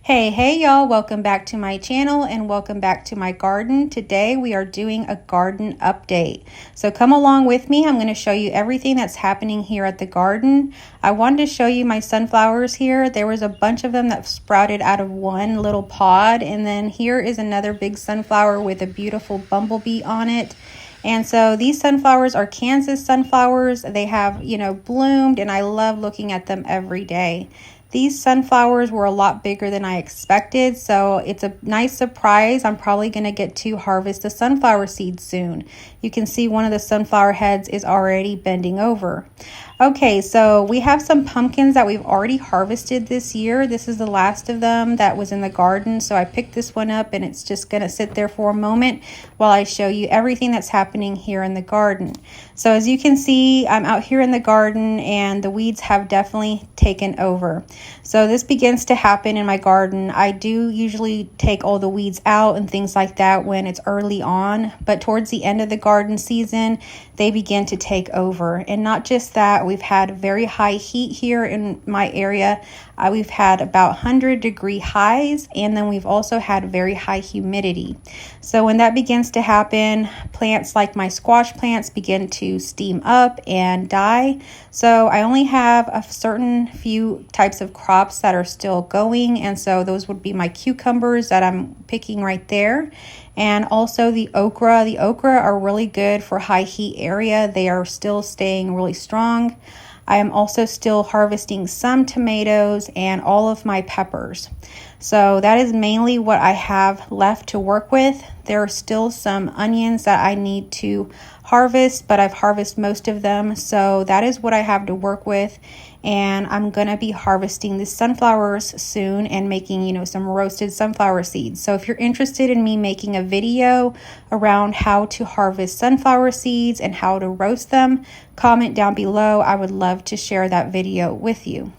Hey y'all, welcome back to my channel and welcome back to my garden. Today we are doing a garden update. So come along with me. I'm going to show you everything that's happening here at the garden. I wanted to show you my sunflowers here. There was a bunch of them that sprouted out of one little pod, and then here is another big sunflower with a beautiful bumblebee on it. And so these sunflowers are Kansas sunflowers. They have, bloomed, and I love looking at them every day. These sunflowers were a lot bigger than I expected, so it's a nice surprise. I'm probably going to get to harvest the sunflower seeds soon. You can see one of the sunflower heads is already bending over. Okay, so we have some pumpkins that we've already harvested this year. This is the last of them that was in the garden, so I picked this one up and it's just going to sit there for a moment while I show you everything that's happening here in the garden. So as you can see, I'm out here in the garden and the weeds have definitely taken over. So this begins to happen in my garden. I do usually take all the weeds out and things like that when it's early on, but towards the end of the garden season, they begin to take over. And not just that, we've had very high heat here in my area. We've had about 100-degree highs, and then we've also had very high humidity. So when that begins to happen, plants like my squash plants begin to steam up and die. So I only have a certain few types of crops that are still going, and so those would be my cucumbers that I'm picking right there. And also the okra. The okra are really good for high heat area. They are still staying really strong. I am also still harvesting some tomatoes and all of my peppers. So that is mainly what I have left to work with. There are still some onions that I need to harvest, but I've harvested most of them. So that is what I have to work with. And I'm going to be harvesting the sunflowers soon and making, some roasted sunflower seeds. So if you're interested in me making a video around how to harvest sunflower seeds and how to roast them, comment down below. I would love to share that video with you.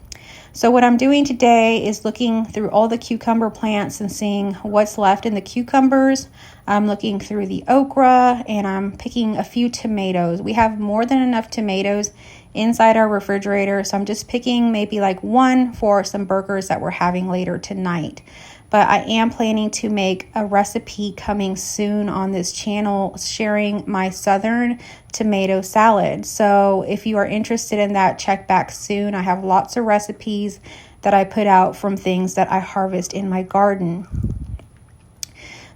So what I'm doing today is looking through all the cucumber plants and seeing what's left in the cucumbers. I'm looking through the okra and I'm picking a few tomatoes. We have more than enough tomatoes inside our refrigerator, so I'm just picking maybe like one for some burgers that we're having later tonight. But I am planning to make a recipe coming soon on this channel sharing my southern tomato salad. So if you are interested in that, check back soon. I have lots of recipes that I put out from things that I harvest in my garden.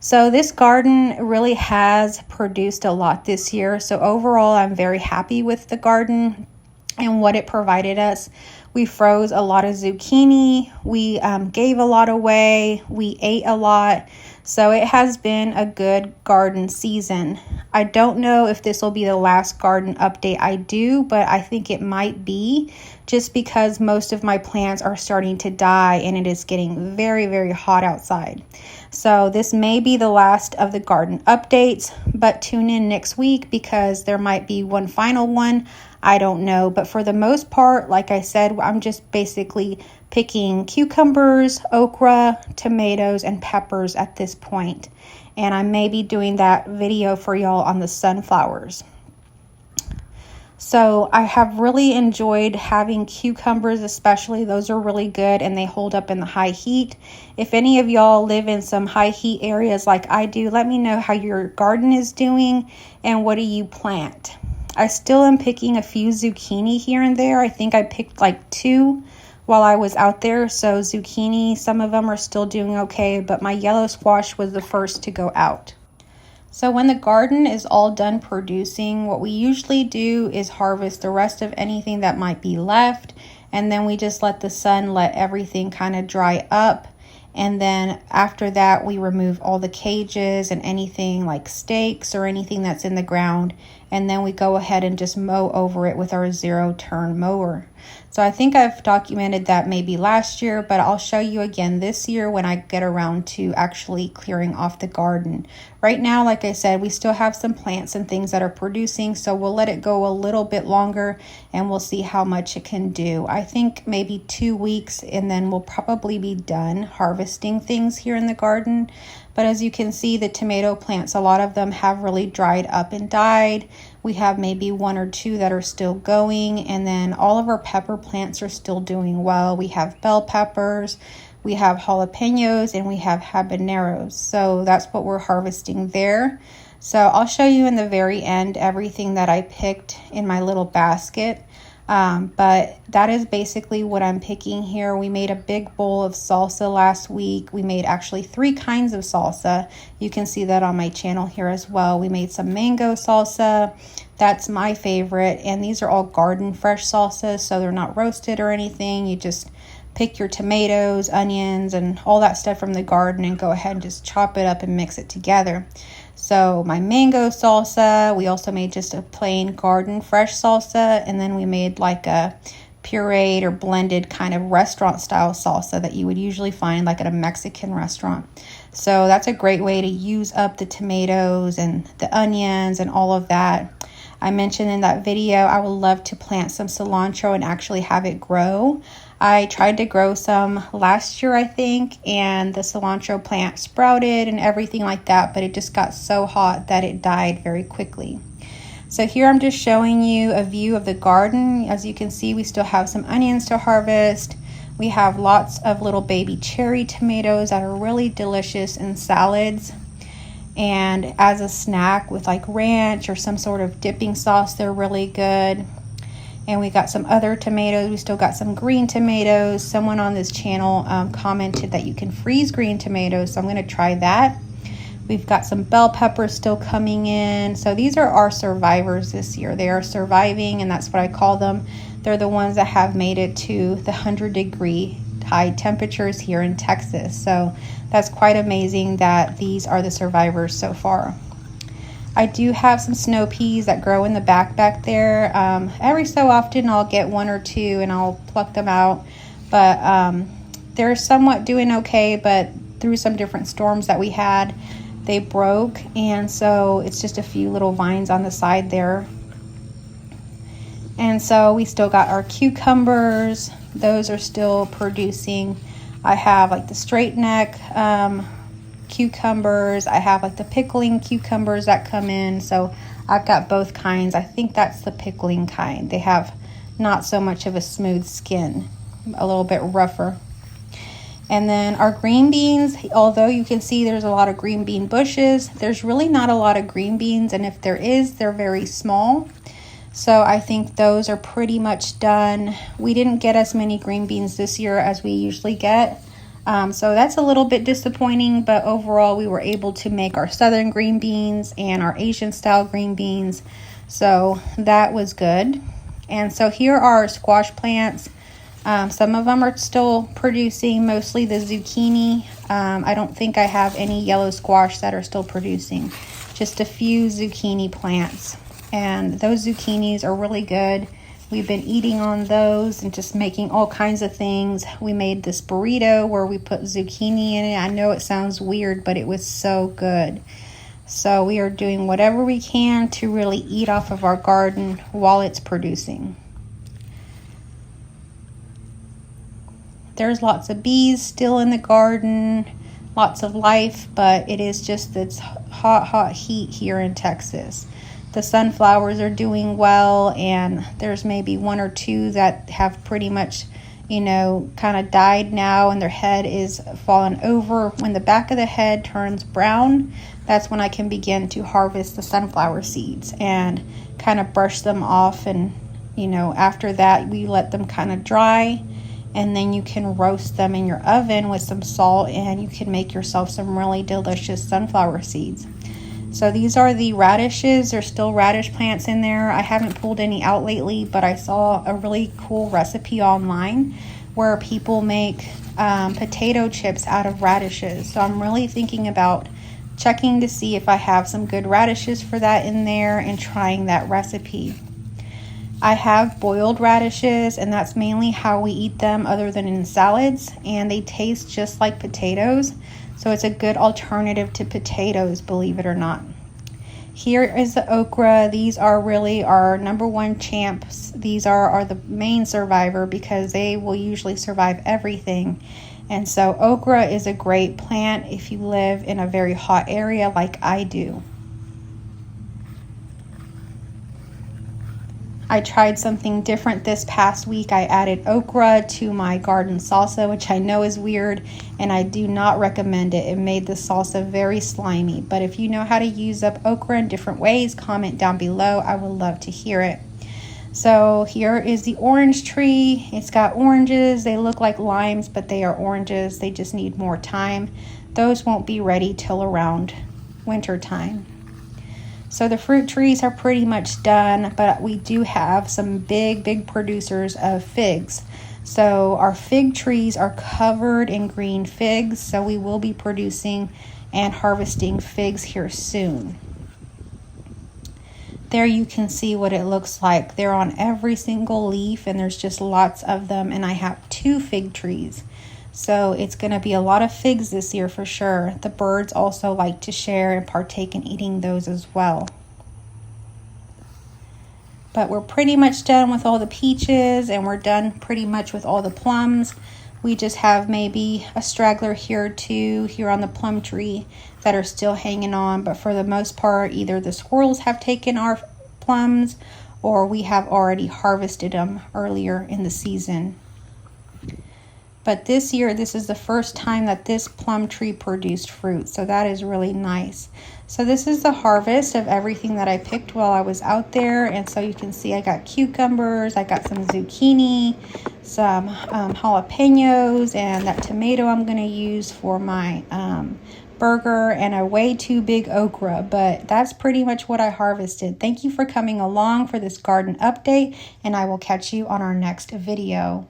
So this garden really has produced a lot this year. So overall, I'm very happy with the garden and what it provided us. We froze a lot of zucchini. We gave a lot away. We ate a lot. So it has been a good garden season. I don't know if this will be the last garden update I do, but I think it might be just because most of my plants are starting to die and it is getting very, very hot outside. So this may be the last of the garden updates, but tune in next week because there might be one final one. I don't know, but for the most part, like I said, I'm just basically picking cucumbers, okra, tomatoes, and peppers at this point. And I may be doing that video for y'all on the sunflowers. So I have really enjoyed having cucumbers, especially. Those are really good and they hold up in the high heat. If any of y'all live in some high heat areas like I do, let me know how your garden is doing and what do you plant. I still am picking a few zucchini here and there. I think I picked like 2 while I was out there. So zucchini, some of them are still doing okay, but my yellow squash was the first to go out. So when the garden is all done producing, what we usually do is harvest the rest of anything that might be left. And then we just let the sun let everything kind of dry up. And then after that, we remove all the cages and anything like stakes or anything that's in the ground. And then we go ahead and just mow over it with our 0-turn mower. So I think I've documented that maybe last year, but I'll show you again this year when I get around to actually clearing off the garden. Right now, like I said, we still have some plants and things that are producing, so we'll let it go a little bit longer and we'll see how much it can do. I think maybe 2 weeks and then we'll probably be done harvesting things here in the garden. But as you can see, the tomato plants, a lot of them have really dried up and died. We have maybe 1 or 2 that are still going, and then all of our pepper plants are still doing well. We have bell peppers, We have jalapenos and we have habaneros. So that's what we're harvesting there. So I'll show you in the very end everything that I picked in my little basket. But that is basically what I'm picking here. We made a big bowl of salsa last week. We made actually 3 kinds of salsa. You can see that on my channel here as well. We made some mango salsa. That's my favorite. And these are all garden fresh salsas, so they're not roasted or anything. You just pick your tomatoes, onions, and all that stuff from the garden and go ahead and just chop it up and mix it together. So my mango salsa, we also made just a plain garden fresh salsa, and then we made like a pureed or blended kind of restaurant style salsa that you would usually find like at a Mexican restaurant. So that's a great way to use up the tomatoes and the onions and all of that. I mentioned in that video I would love to plant some cilantro and actually have it grow. I tried to grow some last year, I think, and the cilantro plant sprouted and everything like that, but it just got so hot that it died very quickly. So here I'm just showing you a view of the garden. As you can see, we still have some onions to harvest. We have lots of little baby cherry tomatoes that are really delicious in salads. And as a snack with like ranch or some sort of dipping sauce, they're really good. And we got some other tomatoes. We still got some green tomatoes. Someone on this channel commented that you can freeze green tomatoes, so I'm going to try that. We've got some bell peppers still coming in. So these are our survivors this year. They are surviving, and that's what I call them. They're the ones that have made it to the 100-degree high temperatures here in Texas. So that's quite amazing that these are the survivors so far. I do have some snow peas that grow in the back there. Every so often I'll get 1 or 2 and I'll pluck them out. But they're somewhat doing okay, but through some different storms that we had, they broke. And so it's just a few little vines on the side there. And so we still got our cucumbers. Those are still producing. I have like the straight neck cucumbers. I have like the pickling cucumbers that come in. So I've got both kinds. I think that's the pickling kind. They have not so much of a smooth skin, a little bit rougher. And then our green beans, although you can see there's a lot of green bean bushes, there's really not a lot of green beans. And if there is, they're very small. So I think those are pretty much done. We didn't get as many green beans this year as we usually get. So that's a little bit disappointing, but overall we were able to make our southern green beans and our Asian style green beans. So that was good. And so here are our squash plants. Some of them are still producing, mostly the zucchini. I don't think I have any yellow squash that are still producing, just a few zucchini plants. And those zucchinis are really good. We've been eating on those and just making all kinds of things. We made this burrito where we put zucchini in it. I know it sounds weird, but it was so good. So we are doing whatever we can to really eat off of our garden while it's producing. There's lots of bees still in the garden, lots of life, but it is just this hot heat here in Texas. The sunflowers are doing well, and there's maybe 1 or 2 that have pretty much, kind of died now, and their head is fallen over. When the back of the head turns brown, that's when I can begin to harvest the sunflower seeds and kind of brush them off. And, after that, we let them kind of dry, and then you can roast them in your oven with some salt, and you can make yourself some really delicious sunflower seeds. So these are the radishes. There's still radish plants in there. I haven't pulled any out lately, but I saw a really cool recipe online where people make potato chips out of radishes. So I'm really thinking about checking to see if I have some good radishes for that in there and trying that recipe. I have boiled radishes, and that's mainly how we eat them other than in salads, and they taste just like potatoes. So it's a good alternative to potatoes, believe it or not. Here is the okra. These are really our #1 champs. These are the main survivor because they will usually survive everything. And so okra is a great plant if you live in a very hot area like I do. I tried something different this past week. I added okra to my garden salsa, which I know is weird, and I do not recommend it. It made the salsa very slimy. But if you know how to use up okra in different ways, comment down below. I would love to hear it. So here is the orange tree. It's got oranges. They look like limes, but they are oranges. They just need more time. Those won't be ready till around winter time. So the fruit trees are pretty much done, but we do have some big producers of figs. So our fig trees are covered in green figs, so we will be producing and harvesting figs here soon. There you can see what it looks like. They're on every single leaf, and there's just lots of them, and I have 2 fig trees. So it's going to be a lot of figs this year for sure. The birds also like to share and partake in eating those as well. But we're pretty much done with all the peaches, and we're done pretty much with all the plums. We just have maybe a straggler here or 2 here on the plum tree that are still hanging on. But for the most part, either the squirrels have taken our plums or we have already harvested them earlier in the season. But this year, this is the first time that this plum tree produced fruit. So that is really nice. So this is the harvest of everything that I picked while I was out there. And so you can see I got cucumbers, I got some zucchini, some jalapenos, and that tomato I'm going to use for my burger, and a way too big okra. But that's pretty much what I harvested. Thank you for coming along for this garden update, and I will catch you on our next video.